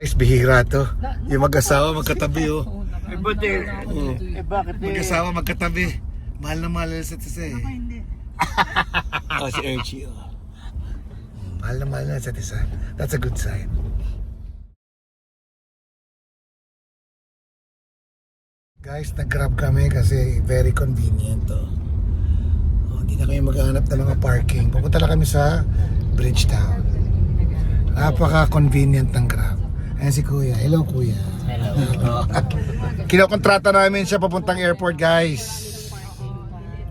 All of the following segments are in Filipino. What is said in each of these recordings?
Guys, bihira to. Yung mag-asawa magkatabi, oh. Bakit Mag-asawa magkatabi. Mahal na mahal na sa isa, eh. Oh, si Erchie, oh. Mahal na sa isa. That's a good sign. Guys, nag-grab kami kasi very convenient, oh. Oh, hindi na kami maghahanap ng mga parking. Pupunta lang kami sa Bridgetown. Napaka-convenient ng grab. Ayan si Kuya. Hello, Kuya. Hello. Kinokontrata namin siya papuntang airport, guys.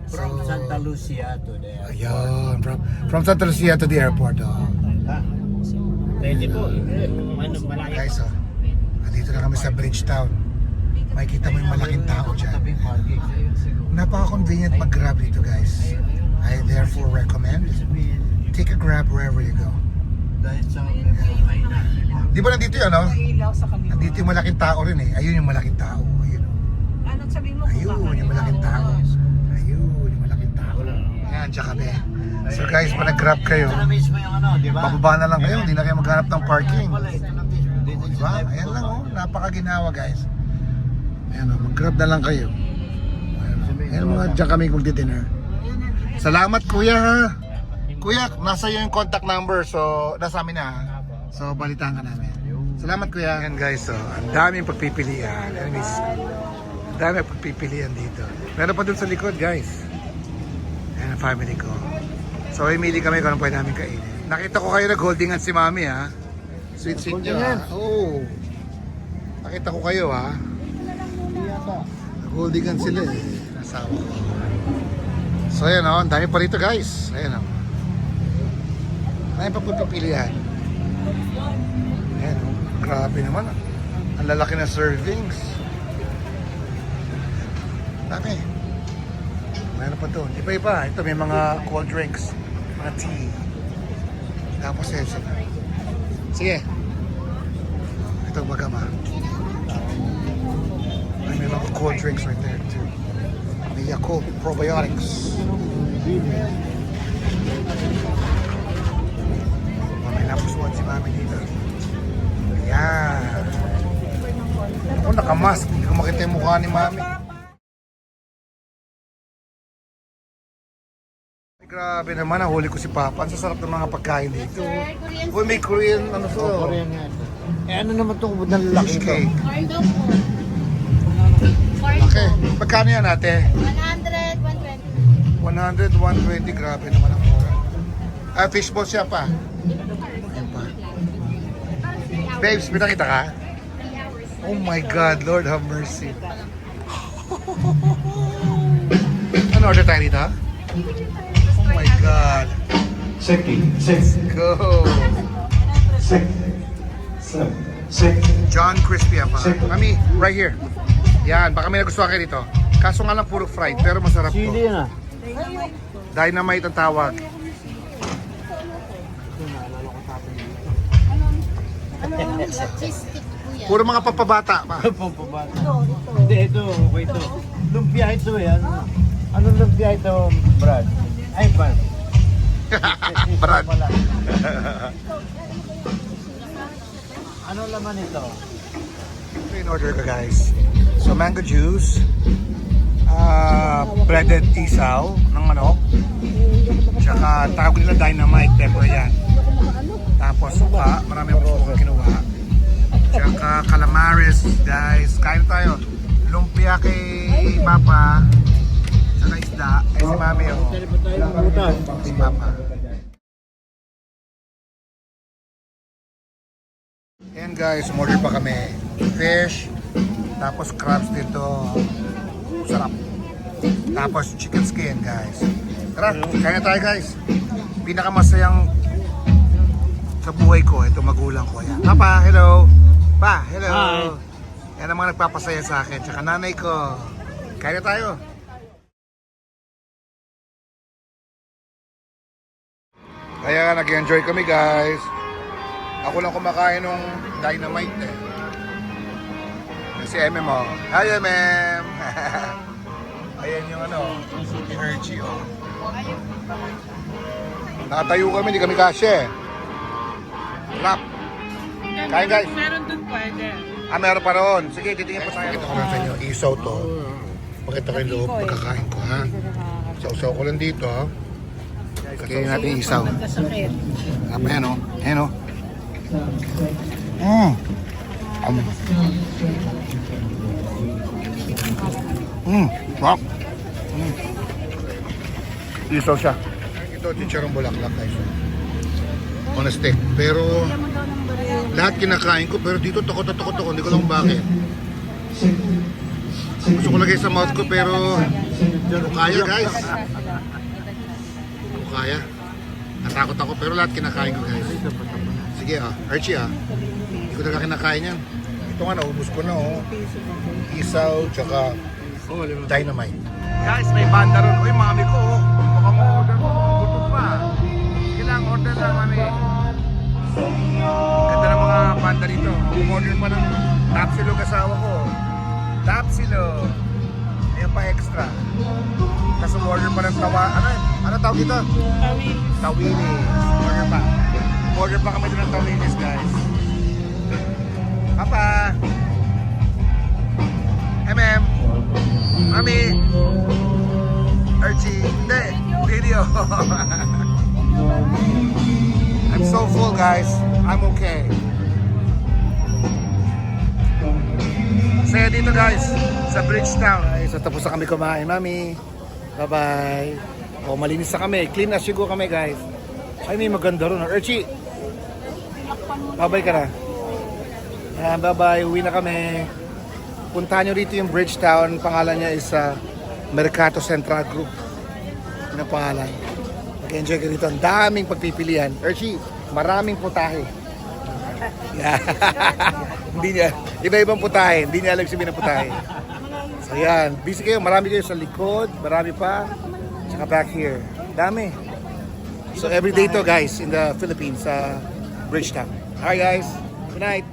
From Santa Lucia to there. Ayun, from Santa Lucia to the airport, oh. Pwede po. Malayo. Guys, oh. Andito na kami sa Bridgetown. Makikita mo yung malaking tao dyan. Napaka-convenient mag-grab dito, guys. I therefore recommend take a grab wherever you go. Dahil sa Di ba nandito yun, no? Nandito yung malaking tao rin, eh. Ayun yung malaking tao. Ayun. Anong sabihin mo? Ayun yung malaking tao. Ayun yung malaking tao. Ayan, tsaka kami. So guys, pag nag-grab kayo, ito na mismo yung ano, di ba? bababa na lang kayo. Hindi na kayo maghanap ng parking. Wala, ito na mismo. O, diba? Ayan lang, oh. Napakaginawa, guys. Ayan, oh. Mag-grab na lang kayo. Ayan, mga dyan kami magdi-dinner. Salamat, Kuya, ha? Kuya, nasa iyo yung contact number. So, nasa amin na, ha? So, balitaan ka namin. Salamat, Kuya. Ayan, guys, so, ang daming pagpipilian. Anyways, ang daming pagpipilian dito. Meron pa dun sa likod, guys. Ayan, ang family ko. So, imili kami kung anong pwede namin kainin. Nakita ko kayo nag-holdingan si Mami, ha? Sweet nyo, ha? Oo. Nakita ko kayo, ha? Nag-holdingan sila, eh. Nasawa ko. So, ayan, oh. Ang dami pa rito, guys. Ayan, oh. Ang dami pa pagpipilian. Ayan, oh. Grabe naman, ah. Ang lalaki na servings. Dami. Mayroon pa doon. Iba-iba. Ito may mga cold drinks. Mga tea. Tapos yan sila. Sige. Ito bagama. Ay, may mga cold drinks right there too. May Yakult probiotics. May napusuan si Mami dito. Ayan. Ako nakamask. Hindi ko makita yung mukha ni Mami. Ay, grabe naman. Nahuli ko si Papa. Ang sasarap ng mga pagkain dito. Uy, may Korean ano to. Korean nga ito. Eh ano naman itong ubod ng lalaki Fish ito? cake. Corn dog po. Okay. Magkano yan ate? 100, 120. 100, 120. Grabe naman ang mura. Ah, fishball siya pa. Ayan pa. Babes, pinakita ka? Oh my God, Lord have mercy. Ano order tayo dito? Oh my God. Go. John Crispy pa. Mami, right here. Yan, baka may nagustuhan kayo dito. Kaso nga lang puro fried, pero masarap to. Chili na. Dynamite ang tawag. Cheese stick po yan. Puro mga papabata pa. Pampabata. Hindi, ito. Okay ito. Lumpia ito eh. Anong lumpia ito, Brad? Ay, Brad. Brad. Pala. Ano laman ito? In order ka guys. So mango juice, breaded isaw ng manok, tsaka tawag nila dynamite, pepper yan. Tapos suka, marami akong suka kinuha. Tsaka calamares guys, kain tayo. Lumpia kay Papa, tsaka isda, ay si Mami oh. Si Papa. Ayan guys, umorder pa kami. Fish, tapos crabs dito. Sarap. Tapos chicken skin guys. Tara, kaya na tayo guys. Pinakamasayang sa buhay ko, ito magulang ko. Ayan. Papa, hello. Pa, hello. Hi. Yan ang mga nagpapasaya sa akin. Tsaka nanay ko. Kaya na tayo. Kaya nag-enjoy kami guys. Ako lang kumakain ng dynamite eh. Si MM oh. Hi MM! Ayan yung ano, energy oh. Nakatayo kami, hindi kami kasya eh. Rap. Kain guys. Meron dun pwede. Meron pa roon. Sige, titingin po tayo. Pakita ko lang sa inyo. Isaw to. Pakita ko yung loob pagkakain ko, ha? Sausaw ko lang dito, ha? Kaya natin isaw. Kasakit. Ayan, o. Ayan, o. Wow. Isaw siya. Ito, chicharong bulaklak, guys. On a stick. Pero, lahat kinakain ko, pero dito takot. Hindi ko lang bakit. Gusto ko lagay sa mouth ko, pero hindi ko kaya, guys. Hindi ko kaya. Natakot ako, pero lahat kinakain ko, guys. Sige, Archie, hindi ko talaga kinakain yan. Ito nga, naubos ko na, oh. Isaw, tsaka dynamite. Guys, may banda ron. Uy, mami ko, oh. Baka mo order mo. Gutom pa. Kailangan order lang, mami. Ganda ng mga banda dito. Order pa ng tapsilog asawa ko. Tapsilog. Ayan pa extra. Tapos order pa ng tawa. Ano tawag dito? Tawilis. Order pa. Order pa kami dito ng tawilis, guys. Papa. MM. Mami. Archie. Hindi. Video. I'm so full, guys. I'm okay. Saya dito, guys, sa Bridgetown. So tapos na kami kumain, mami. Bye-bye. O, malinis na kami. Clean as you go kami, guys. Ay, may maganda ron. Archie, bye-bye ka na. Ayan, bye-bye. Uwi na kami. Puntahan nyo rito yung Bridgetown. Pangalan niya is Mercato Central Group. Yun ang pangalan. Mag-enjoy ka dito. Ang daming pagpipilian. Archie, maraming putahe. Yeah. Hindi niya, iba-ibang putahe. Hindi niya alam sabihin ng putahe. So yan, busy kayo. Marami kayo sa likod. Marami pa. Saka back here. Dami. So every day to, guys, in the Philippines, sa Bridgetown. Alright, guys. Good night.